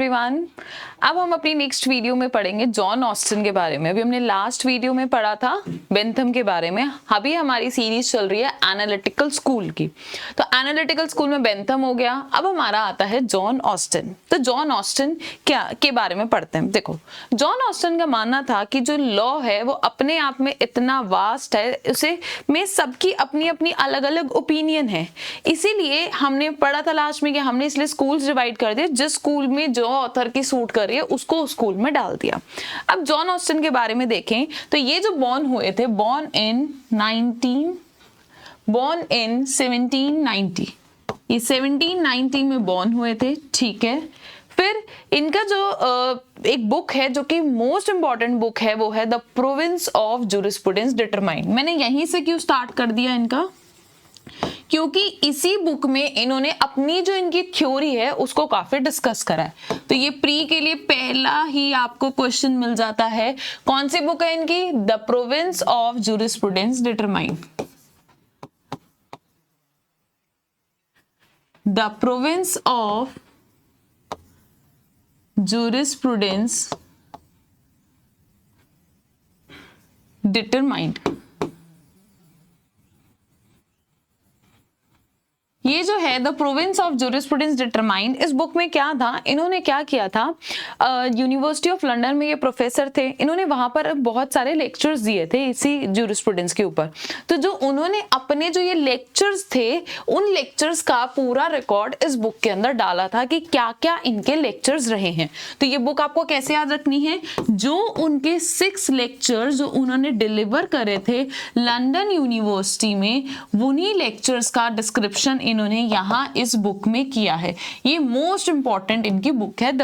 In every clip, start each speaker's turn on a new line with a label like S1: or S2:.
S1: Everyone, अब हम अपनी नेक्स्ट वीडियो में पढ़ेंगे जॉन ऑस्टिन के बारे में। अभी हमने लास्ट वीडियो में पढ़ा था बेंथम के बारे में। अभी हमारी सीरीज चल रही है एनालिटिकल स्कूल की। तो एनालिटिकल स्कूल में बेंथम हो गया, अब हमारा आता है जॉन ऑस्टिन। तो जॉन ऑस्टिन क्या के बारे में पढ़ते हैं। देखो, जॉन ऑस्टिन का मानना था कि जो लॉ है वो अपने आप में इतना वास्ट है, उसे में सबकी अपनी अपनी अलग अलग ओपिनियन है। इसीलिए हमने पढ़ा था लास्ट में कि हमने इसलिए स्कूल्स डिवाइड कर दिए, जिस स्कूल में जो ऑथर की सूट कर रही है उसको स्कूल में डाल दिया। अब जॉन ऑस्टिन के बारे में देखें तो ये जो बॉर्न हुए थे, बॉर्न इन 1790, ये 1790 में बॉर्न हुए थे, ठीक है। फिर इनका जो एक बुक है जो कि मोस्ट इंपॉर्टेंट बुक है, वो है the province of jurisprudence determined. मैंने यहीं से क्यों स्टार्ट कर दिया इनका, क्योंकि इसी बुक में इन्होंने अपनी जो इनकी थ्योरी है उसको काफी डिस्कस करा है। तो ये प्री के लिए पहला ही आपको क्वेश्चन मिल जाता है। कौन सी बुक है इनकी? The province of jurisprudence determined. The province of jurisprudence determined. ये जो है the province of jurisprudence determined, इस बुक में क्या था, इन्होंने क्या किया था, यूनिवर्सिटी ऑफ लंदन में ये प्रोफेसर थे, इन्होंने वहां पर बहुत सारे लेक्चर्स दिए थे इसी जूरिस्प्रूडेंस के ऊपर। तो जो उन्होंने अपने जो ये लेक्चर्स थे, उन लेक्चर्स का पूरा रिकॉर्ड इस बुक के अंदर डाला था कि क्या क्या इनके लेक्चर्स रहे हैं। तो ये बुक आपको कैसे याद रखनी है, जो उनके 6 लेक्चर्स जो उन्होंने डिलीवर करे थे लंदन यूनिवर्सिटी में, उन्हीं लेक्चर्स का डिस्क्रिप्शन इन्होंने यहां इस बुक में किया है। ये मोस्ट इंपॉर्टेंट इनकी बुक है, the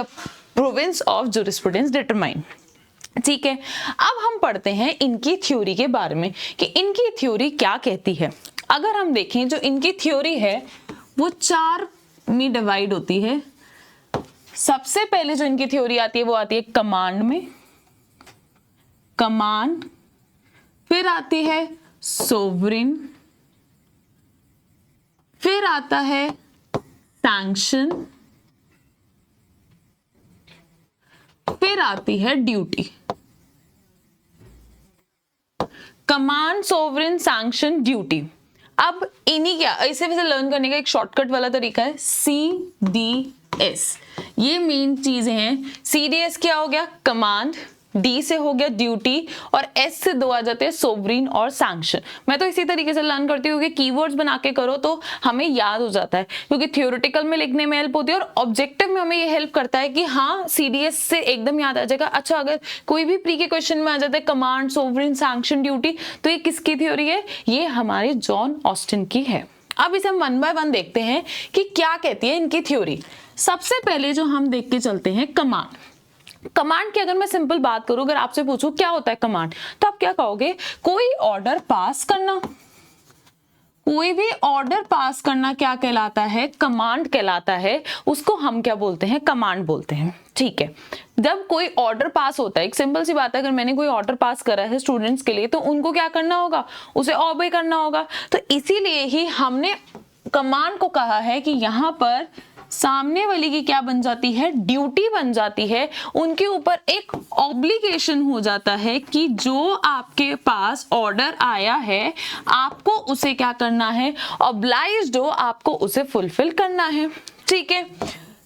S1: province of jurisprudence determined, ठीक है। अब हम पढ़ते हैं इनकी थ्योरी के बारे में कि इनकी थ्योरी क्या कहती है। अगर हम देखें, जो इनकी थ्योरी है वो 4 में डिवाइड होती है। सबसे पहले जो इनकी थ्योरी आती है वो आती है कमांड में, कमांड, फिर आती है सोवरिन, फिर आता है सैंक्शन, फिर आती है duty. Command, sovereign, sanction, duty. अब इन्हीं क्या इसे वैसे लर्न करने का एक शॉर्टकट वाला तरीका है CDS। ये मेन चीजें हैं। CDS क्या हो गया? कमांड, D से हो गया ड्यूटी, और S से 2 आ जाते हैं सोवरीन और सैंक्शन। मैं तो इसी तरीके से लर्न करती हूँ कि कीवर्ड्स बना के करो तो हमें याद हो जाता है, क्योंकि थियोरेटिकल में लिखने में हेल्प होती है और ऑब्जेक्टिव में हमें ये हेल्प करता है कि हाँ CDS से एकदम याद आ जाएगा। अच्छा, अगर कोई भी प्री के क्वेश्चन में आ जाता है कमांड, सोवरीन, सैंक्शन, ड्यूटी, तो ये किसकी थ्योरी है? ये हमारे जॉन ऑस्टिन की है। अब इसे हम 1 बाय 1 देखते हैं कि क्या कहती है इनकी थ्योरी। सबसे पहले जो हम देख के चलते हैं कमांड। कमांड की अगर मैं सिंपल बात करूं, अगर आपसे पूछूं क्या होता है कमांड, तो आप क्या कहोगे? कोई ऑर्डर पास करना। कोई भी ऑर्डर पास करना क्या कहलाता है? कमांड कहलाता है। उसको हम क्या बोलते हैं? कमांड बोलते हैं, ठीक है। जब कोई ऑर्डर पास होता है, एक सिंपल सी बात है, अगर मैंने कोई ऑर्डर पास करा है स्टूडेंट्स के लिए, तो उनको क्या करना होगा? उसे ऑबे करना होगा। तो इसीलिए ही हमने कमांड को कहा है कि यहां पर सामने वाली की क्या बन जाती है? ड्यूटी बन जाती है। उनके ऊपर एक ऑब्लिगेशन हो जाता है कि जो आपके पास ऑर्डर आया है आपको उसे क्या करना है? ऑब्लाइज्ड हो, आपको उसे फुलफिल करना है, ठीक है।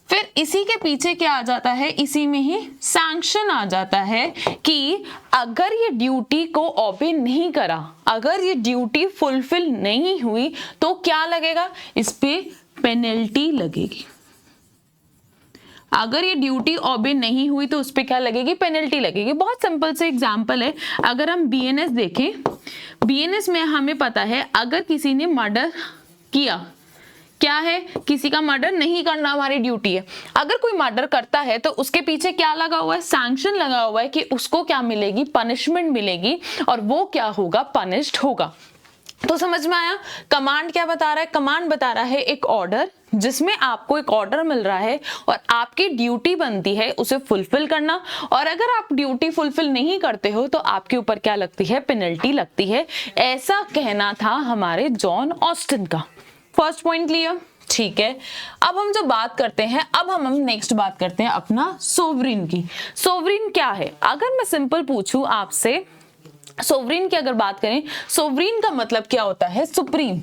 S1: फिर इसी के पीछे क्या आ जाता है? इसी में ही सैंक्शन आ जाता है कि अगर ये ड्यूटी को ऑबे नहीं करा, अगर ये ड्यूटी फुलफिल नहीं हुई, तो क्या लगेगा? इस पे पेनल्टी लगेगी। अगर ये ड्यूटी ऑबे नहीं हुई तो उस पे क्या लगेगी? पेनल्टी लगेगी। बहुत सिंपल से एग्जांपल है। अगर हम BNS देखें, BNS में हमें पता है अगर किसी ने मर्डर किया, क्या है? किसी का मर्डर नहीं करना हमारी ड्यूटी है। अगर कोई मर्डर करता है तो उसके पीछे क्या लगा हुआ है? सैंक्शन लगा हुआ है कि उसको क्या मिलेगी? पनिशमेंट मिलेगी, और वो क्या होगा? पनिश्ड होगा। तो समझ में आया? कमांड क्या बता रहा है? कमांड बता रहा है एक ऑर्डर, जिसमें आपको एक ऑर्डर मिल रहा है और आपकी ड्यूटी बनती है उसे फुलफिल करना, और अगर आप ड्यूटी फुलफिल नहीं करते हो तो आपके ऊपर क्या लगती है? पेनल्टी लगती है। ऐसा कहना था हमारे जॉन ऑस्टिन का। फर्स्ट पॉइंट क्लियर, ठीक है, अब हम जब बात करते हैं, अब हम नेक्स्ट बात करते हैं अपना सोवरिन की। सोवरिन क्या है? अगर मैं सिंपल पूछूं आपसे, सोवरिन की अगर बात करें, सोवरिन का मतलब क्या होता है? सुप्रीम।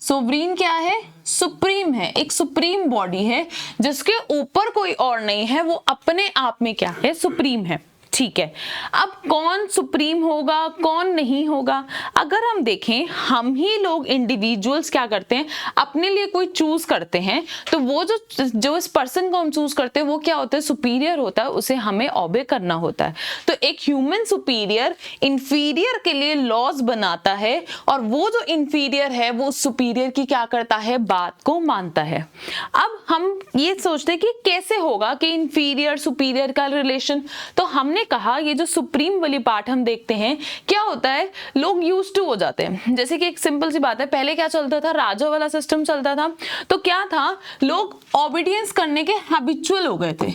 S1: सोवरीन क्या है? सुप्रीम है, एक सुप्रीम बॉडी है जिसके ऊपर कोई और नहीं है, वो अपने आप में क्या है? सुप्रीम है। ठीक है, अब कौन सुप्रीम होगा, कौन नहीं होगा? अगर हम देखें, हम ही लोग इंडिविजुअल्स क्या करते हैं, अपने लिए कोई चूज करते हैं, तो वो जो इस पर्सन को हम चूज करते हैं वो क्या होता है? सुपीरियर होता है, उसे हमें ओबे करना होता है। तो एक ह्यूमन सुपीरियर इंफीरियर के लिए लॉज बनाता है, और वो जो इंफीरियर है वो सुपीरियर की क्या करता है? बात को मानता है। अब हम ये सोचते हैं कि कैसे होगा कि इंफीरियर सुपीरियर का रिलेशन, तो हमने कहा ये जो सुप्रीम वाली पार्ट हम देखते हैं, क्या होता है, लोग यूज्ड टू हो जाते हैं। जैसे कि एक सिंपल सी बात है, पहले क्या चलता था? राजा वाला सिस्टम चलता था, तो क्या था, लोग ओबीडियंस करने के हैबिचुअल हो गए थे।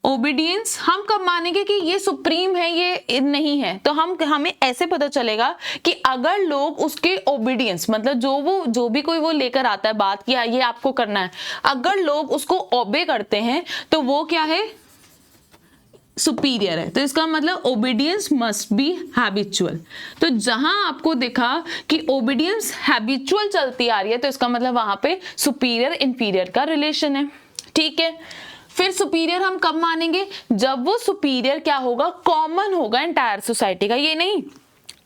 S1: ओबीडियंस हम कब मानेंगे कि ये सुप्रीम है, ये नहीं है? तो हमें ऐसे पता चलेगा कि अगर लोग उसके ओबीडियंस, मतलब जो भी कोई वो लेकर आता है बात की ये आपको करना है, अगर लोग उसको ओबे करते हैं तो वो क्या है? सुपीरियर है। तो इसका मतलब ओबीडियंस मस्ट बी हैबिचुअल। तो जहां आपको दिखा कि ओबीडियंस हैबिचुअल चलती आ रही है, तो इसका मतलब वहां पे सुपीरियर इंफीरियर का रिलेशन है। ठीक है, फिर सुपीरियर हम कब मानेंगे? जब वो सुपीरियर क्या होगा? कॉमन होगा एंटायर सोसाइटी का। ये नहीं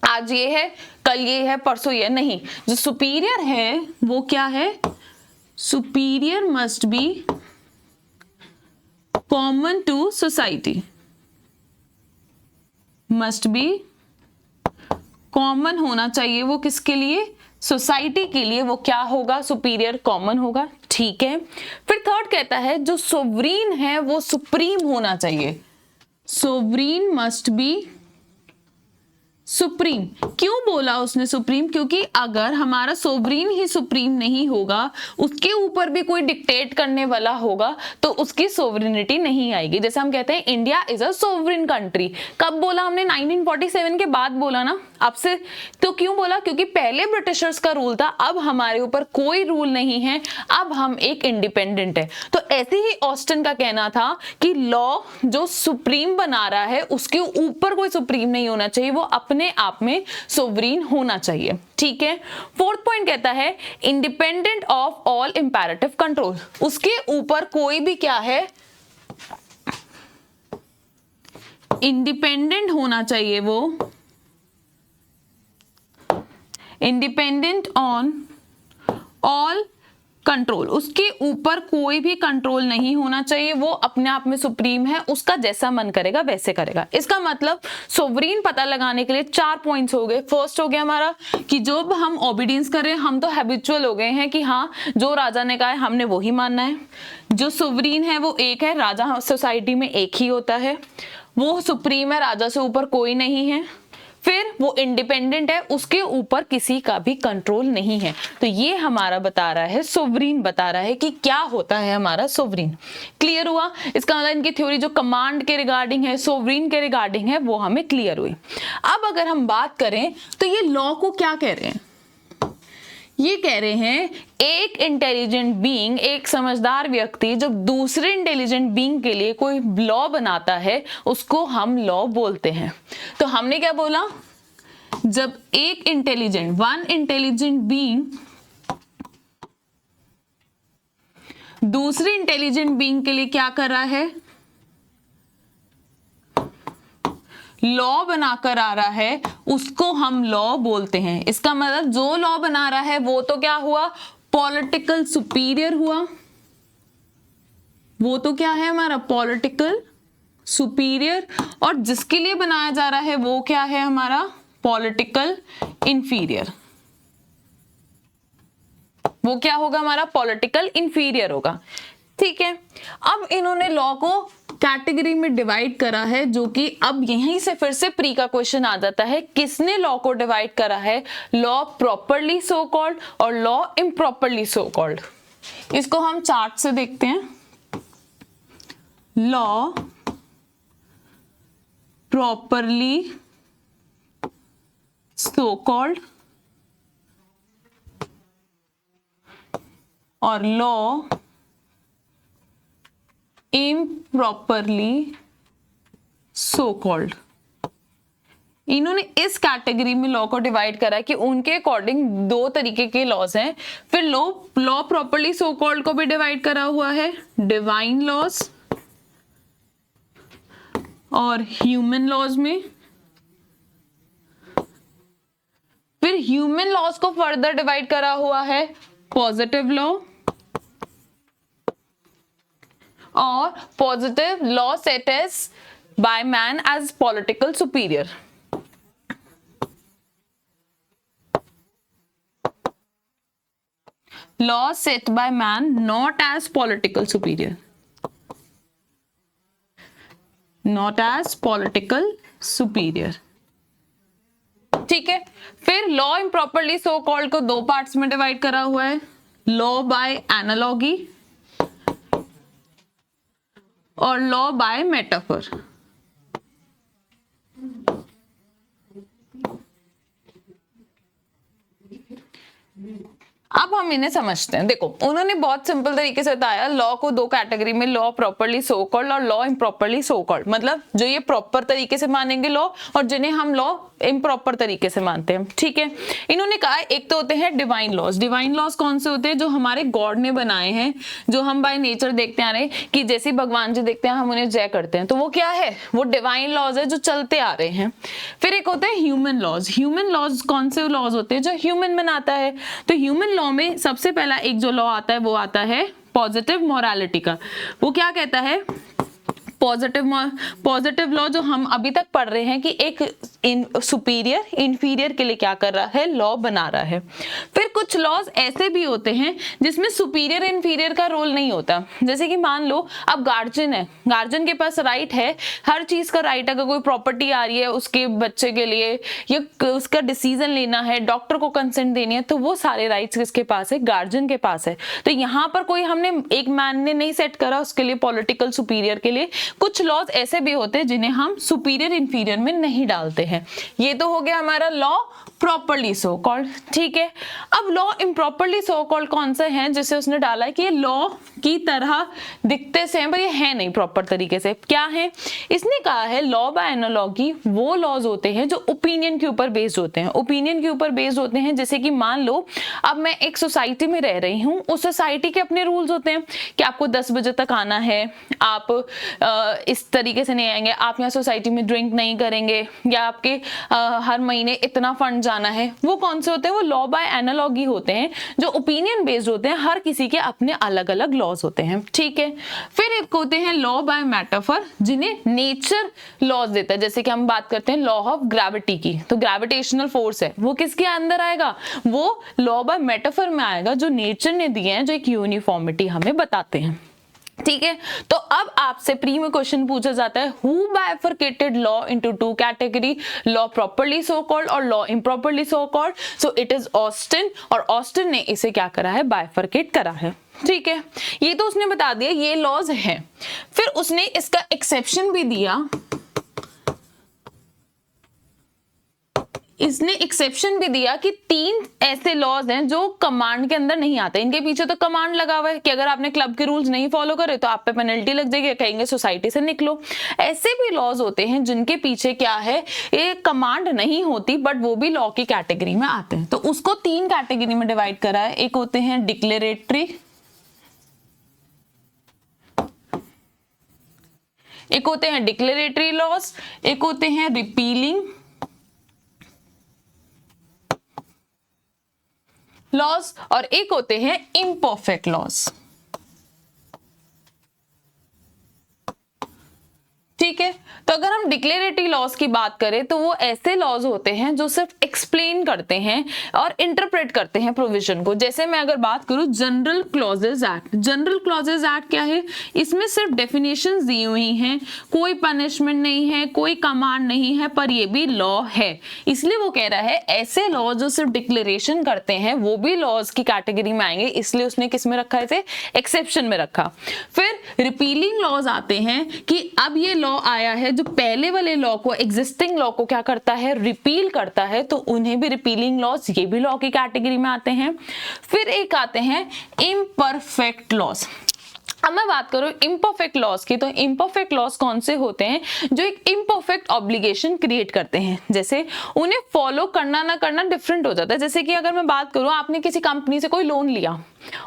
S1: आज ये है, कल ये है, परसों ये नहीं। जो सुपीरियर है वो क्या है? Superior must be common to society, must be common होना चाहिए। वो किसके लिए? सोसाइटी के लिए वो क्या होगा? सुपीरियर कॉमन होगा। ठीक है, फिर थर्ड कहता है जो सोवरीन है वो सुप्रीम होना चाहिए। Sovereign must be supreme. क्यों बोला उसने सुप्रीम? क्योंकि अगर हमारा सोवरीन ही सुप्रीम नहीं होगा, उसके ऊपर भी कोई डिक्टेट करने वाला होगा, तो उसकी सोवरिनिटी नहीं आएगी। जैसे हम कहते हैं India is a sovereign country. कब बोला हमने? 1947 के बाद बोला ना। अब से तो क्यों बोला? क्योंकि पहले ब्रिटिशर्स का रूल था, अब हमारे ऊपर कोई रूल नहीं है, अब हम एक इंडिपेंडेंट है। तो ऐसे ही ऑस्टिन का कहना था कि लॉ जो सुप्रीम बना रहा है उसके ऊपर कोई सुप्रीम नहीं होना चाहिए, वो अपने आप में सोवरीन होना चाहिए। ठीक है, फोर्थ पॉइंट कहता है independent of all imperative control. उसके ऊपर कोई भी क्या है? इंडिपेंडेंट होना चाहिए, वो इंडिपेंडेंट ऑन ऑल कंट्रोल। उसके ऊपर कोई भी कंट्रोल नहीं होना चाहिए, वो अपने आप में सुप्रीम है, उसका जैसा मन करेगा वैसे करेगा। इसका मतलब सोवरीन पता लगाने के लिए 4 पॉइंट्स हो गए। फर्स्ट हो गया हमारा कि जो हम ओबीडियंस कर रहे हैं, हम तो हैबिचुअल हो गए हैं कि हाँ जो राजा ने कहा है हमने वही मानना है। जो सोवरीन है वो एक है, राजा सोसाइटी में एक ही होता है, वो सुप्रीम है, राजा से ऊपर कोई नहीं है। फिर वो इंडिपेंडेंट है, उसके ऊपर किसी का भी कंट्रोल नहीं है। तो ये हमारा बता रहा है, सोवरीन बता रहा है कि क्या होता है हमारा सोवरीन। क्लियर हुआ? इसका मतलब इनकी थ्योरी जो कमांड के रिगार्डिंग है, सोवरीन के रिगार्डिंग है, वो हमें क्लियर हुई। अब अगर हम बात करें तो ये लॉ को क्या कह रहे हैं? ये कह रहे हैं एक इंटेलिजेंट बीइंग, एक समझदार व्यक्ति जब दूसरे इंटेलिजेंट बीइंग के लिए कोई लॉ बनाता है उसको हम लॉ बोलते हैं। तो हमने क्या बोला? जब एक इंटेलिजेंट, वन इंटेलिजेंट बीइंग दूसरे इंटेलिजेंट बीइंग के लिए क्या कर रहा है? लॉ बनाकर आ रहा है, उसको हम लॉ बोलते हैं। इसका मतलब जो लॉ बना रहा है वो तो क्या हुआ? पॉलिटिकल सुपीरियर हुआ। वो तो क्या है हमारा? Political superior. और जिसके लिए बनाया जा रहा है वो क्या है हमारा? Political inferior. वो क्या होगा हमारा? पॉलिटिकल इंफीरियर होगा। ठीक है, अब इन्होंने लॉ को कैटेगरी में डिवाइड करा है, जो कि अब यहीं से फिर से प्री का क्वेश्चन आ जाता है। किसने लॉ को डिवाइड करा है? लॉ प्रॉपरली सो कॉल्ड और लॉ इम्प्रॉपरली सो कॉल्ड। इसको हम चार्ट से देखते हैं। लॉ प्रॉपरली सो कॉल्ड और लॉ इम्प्रॉपरली सो कॉल्ड। इन्होंने इस कैटेगरी में लॉ को डिवाइड करा कि उनके अकॉर्डिंग दो तरीके के लॉज हैं। फिर लॉ प्रॉपरली सो कॉल्ड को भी डिवाइड करा हुआ है, डिवाइन लॉज और ह्यूमन लॉज में। फिर ह्यूमन लॉज को फर्दर डिवाइड करा हुआ है पॉजिटिव लॉ और positive law set as by man as political superior. Law set by man not as political superior, not as political superior। ठीक है। फिर लॉ इम्प्रॉपरली सो कॉल्ड को दो पार्ट्स में डिवाइड करा हुआ है, लॉ बाय एनालॉगी और लॉ बाय मेटाफर। अब हम इन्हें समझते हैं। देखो, उन्होंने बहुत सिंपल तरीके से बताया लॉ को दो कैटेगरी में, लॉ प्रॉपरली सो कॉल्ड और लॉ इम्प्रॉपरली सो कॉल्ड। मतलब जो ये प्रॉपर तरीके से मानेंगे लॉ और जिन्हें हम लॉ इम्प्रॉपर तरीके से मानते हैं। ठीक है। इन्होंने कहा एक तो होते हैं डिवाइन लॉज। डिवाइन लॉज कौन से होते हैं? जो हमारे गॉड ने बनाए हैं, जो हम बाय नेचर देखते आ रहे हैं कि जैसे भगवान जी देखते हैं हम उन्हें जय करते हैं, तो वो क्या है? वो डिवाइन लॉज है जो चलते आ रहे हैं। फिर एक होते हैं ह्यूमन लॉज। ह्यूमन लॉज कौन से लॉज होते हैं? जो ह्यूमन बनाता है। तो ह्यूमन लॉ में सबसे पहला एक जो लॉ आता है वो आता है पॉजिटिव मोरालिटी का। वो क्या कहता है? पॉजिटिव लॉ जो हम अभी तक पढ़ रहे हैं कि एक सुपीरियर इंफीरियर के लिए क्या कर रहा है? लॉ बना रहा है। फिर कुछ लॉज ऐसे भी होते हैं जिसमें सुपीरियर इंफीरियर का रोल नहीं होता। जैसे कि मान लो अब गार्जियन है, गार्जियन के पास राइट है, हर चीज का राइट। अगर कोई प्रॉपर्टी आ रही है उसके बच्चे के लिए या उसका डिसीजन लेना है, डॉक्टर को कंसेंट देनी है, तो वो सारे राइट्स किसके पास है? गार्जियन के पास है। तो यहाँ पर कोई हमने एक मैन ने नहीं सेट करा उसके लिए पॉलिटिकल सुपीरियर के लिए। कुछ लॉज ऐसे भी होते हैं जिन्हें हम सुपीरियर इंफीरियर में नहीं डालते हैं। ये तो हो गया हमारा लॉ प्रॉपरली सो कॉल्ड। ठीक है। अब लॉ इम्प्रॉपरली सो कॉल्ड कौन सा है? जिसे उसने डाला है कि ये लॉ की तरह दिखते से हैं पर ये है नहीं प्रॉपर तरीके से। क्या है? इसने कहा है लॉ बाय एनालॉजी वो लॉज होते हैं जो ओपिनियन के ऊपर बेस्ड होते हैं। ओपिनियन के ऊपर बेस्ड होते हैं जैसे कि मान लो अब मैं एक सोसाइटी में रह रही हूँ, उस सोसाइटी के अपने रूल्स होते हैं कि आपको 10 बजे तक आना है, आप इस तरीके से नहीं आएंगे, आप यहाँ सोसाइटी में ड्रिंक नहीं करेंगे, या आपके हर महीने इतना फंड जाना है। वो कौन से होते हैं? वो लॉ बाय एनालॉजी होते हैं जो ओपिनियन बेस्ड होते हैं। हर किसी के अपने अलग अलग लॉज होते हैं। ठीक है। फिर एक होते हैं लॉ बाय मेटाफर जिन्हें नेचर लॉज देता है। जैसे कि हम बात करते हैं लॉ ऑफ ग्रेविटी की, तो ग्रेविटेशनल फोर्स है वो किसके अंदर आएगा? वो लॉ बाय मेटाफर में आएगा जो नेचर ने दिए हैं, जो एक यूनिफॉर्मिटी हमें बताते हैं। ठीक है। तो अब आपसे प्री में क्वेश्चन पूछा जाता है who bifurcated law into two category, law properly so called और law improperly so called. So it is Austin, और ऑस्टिन ने इसे क्या करा है? बाइफरकेट करा है। ठीक है। ये तो उसने बता दिया ये लॉज हैं। फिर उसने इसका एक्सेप्शन भी दिया, इसने एक्सेप्शन भी दिया कि 3 ऐसे लॉज हैं जो कमांड के अंदर नहीं आते। इनके पीछे तो कमांड लगा हुआ है कि अगर आपने क्लब के रूल्स नहीं फॉलो करे तो आप पे पेनल्टी लग जाएगी, कहेंगे सोसाइटी से निकलो। ऐसे भी लॉज होते हैं जिनके पीछे क्या है? ये कमांड नहीं होती बट वो भी लॉ की कैटेगरी में आते हैं। तो उसको 3 कैटेगरी में डिवाइड करा है। एक होते हैं डिक्लेरेटरी, एक होते हैं डिक्लेरेटरी लॉज, एक होते हैं रिपीलिंग लॉज और एक होते हैं इम्परफेक्ट लॉज। ठीक है। तो अगर हम डिक्लेरेटरी लॉज की बात करें तो वो ऐसे लॉज होते हैं जो सिर्फ एक्सप्लेन करते हैं और इंटरप्रेट करते हैं प्रोविजन को। जैसे मैं अगर बात करूं general clauses act, general clauses act क्या है? इसमें सिर्फ डेफिनेशंस दी हुई हैं, कोई पनिशमेंट नहीं है, कोई कमांड नहीं है, पर ये भी लॉ है। इसलिए वो कह रहा है ऐसे लॉ जो सिर्फ डिक्लेरेशन करते हैं वो भी लॉज की कैटेगरी में आएंगे, इसलिए उसने किस में रखा है? इसे एक्सेप्शन में रखा। फिर रिपीलिंग लॉज आते हैं कि अब ये लॉ लॉ आया है जो पहले वाले लॉ को, एग्जिस्टिंग लॉ को क्या करता है, रिपील करता है, तो उन्हें भी रिपीलिंग लॉज, ये भी लॉ की कैटेगरी में आते हैं। फिर एक आते हैं इम्परफेक्ट लॉज। अब मैं बात करूं इम्परफेक्ट लॉज की, तो इम्परफेक्ट लॉज कौन से होते हैं, जो एक इम्परफेक्ट ऑब्लिगेशन क्रिएट करते हैं, जैसे उन्हें फॉलो करना ना करना डिफरेंट हो जाता है। जैसे कि अगर मैं बात करूं, आपने किसी कंपनी से कोई लोन लिया,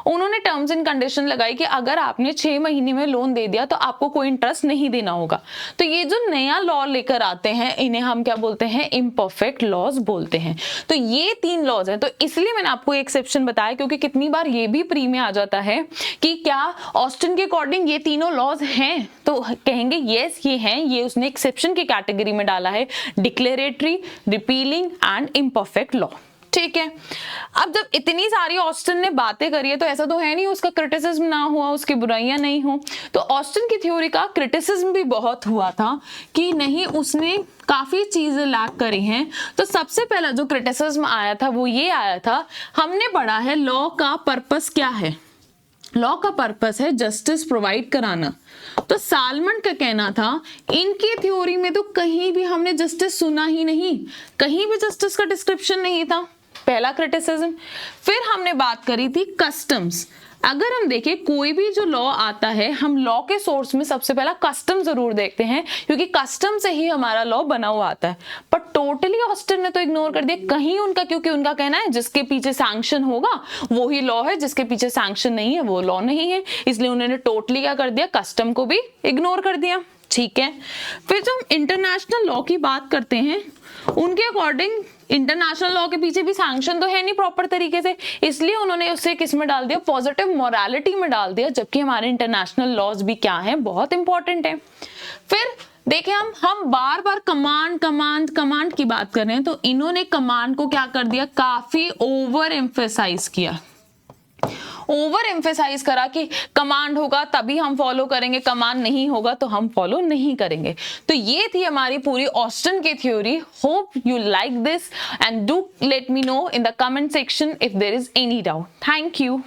S1: उन्होंने टर्म्स एंड कंडीशन लगाई कि अगर आपने 6 महीने में लोन दे दिया तो आपको कोई इंटरेस्ट नहीं देना होगा। तो ये जो नया लॉ लेकर आते हैं, इन्हें हम क्या बोलते हैं, इम्परफेक्ट लॉज बोलते हैं। तो ये 3 लॉज हैं। तो इसलिए मैंने आपको एक्सेप्शन बताया, क्योंकि कितनी बार ये भी प्री में आ जाता है कि क्या ऑस्टिन के अकॉर्डिंग ये तीनों लॉज हैं, तो कहेंगे यस ये हैं, ये उसने एक्सेप्शन की कैटेगरी में डाला है, declaratory, repealing and imperfect law. ठीक है, अब जब इतनी सारी ऑस्टिन ने बातें करी है, तो ऐसा तो है नहीं उसका क्रिटिसिज्म ना हुआ, उसकी बुराइयां नहीं हो। तो ऑस्टिन की थ्योरी का क्रिटिसिज्म भी बहुत हुआ था कि नहीं, उसने काफी चीजें लैक करी हैं। तो सबसे पहला जो क्रिटिसिज्म आया था वो ये आया था, हमने पढ़ा है लॉ का पर्पस क्या है, लॉ का पर्पस है जस्टिस प्रोवाइड कराना। तो सालमन का कहना था इनकी थ्योरी में तो कहीं भी हमने जस्टिस सुना ही नहीं, कहीं भी जस्टिस का डिस्क्रिप्शन नहीं था, पहला क्रिटिसिज्म। फिर हमने बात करी थी कस्टम्स। अगर हम देखें कोई भी जो लॉ आता है, हम लॉ के सोर्स में सबसे पहला कस्टम जरूर देखते हैं, क्योंकि कस्टम से ही हमारा लॉ बना हुआ आता है। पर टोटली ऑस्टिन ने तो इग्नोर कर दिया कहीं उनका, क्योंकि उनका कहना है जिसके पीछे सैंक्शन होगा वो ही लॉ है, जिसके पीछे सैंक्शन नहीं है वो लॉ नहीं है। इसलिए उन्होंने टोटली क्या कर दिया, कस्टम को भी इग्नोर कर दिया। ठीक है, फिर जो हम इंटरनेशनल लॉ की बात करते हैं, उनके अकॉर्डिंग इंटरनेशनल लॉ के पीछे भी सैंक्शन तो है नहीं प्रॉपर तरीके से, इसलिए उन्होंने उसे किस में डाल दिया, पॉजिटिव मोरालिटी में डाल दिया, जबकि हमारे इंटरनेशनल लॉज भी क्या है, बहुत इंपॉर्टेंट है। फिर देखिए हम बार बार कमांड की बात कर रहे हैं, तो इन्होंने कमांड को क्या कर दिया, काफी ओवर एम्फेसाइज किया, ओवर एम्फेसाइज करा कि कमांड होगा तभी हम फॉलो करेंगे, कमांड नहीं होगा तो हम फॉलो नहीं करेंगे। तो ये थी हमारी पूरी ऑस्टिन की थ्योरी। Hope you like this and do let me know in the comment section if there is any doubt. Thank you.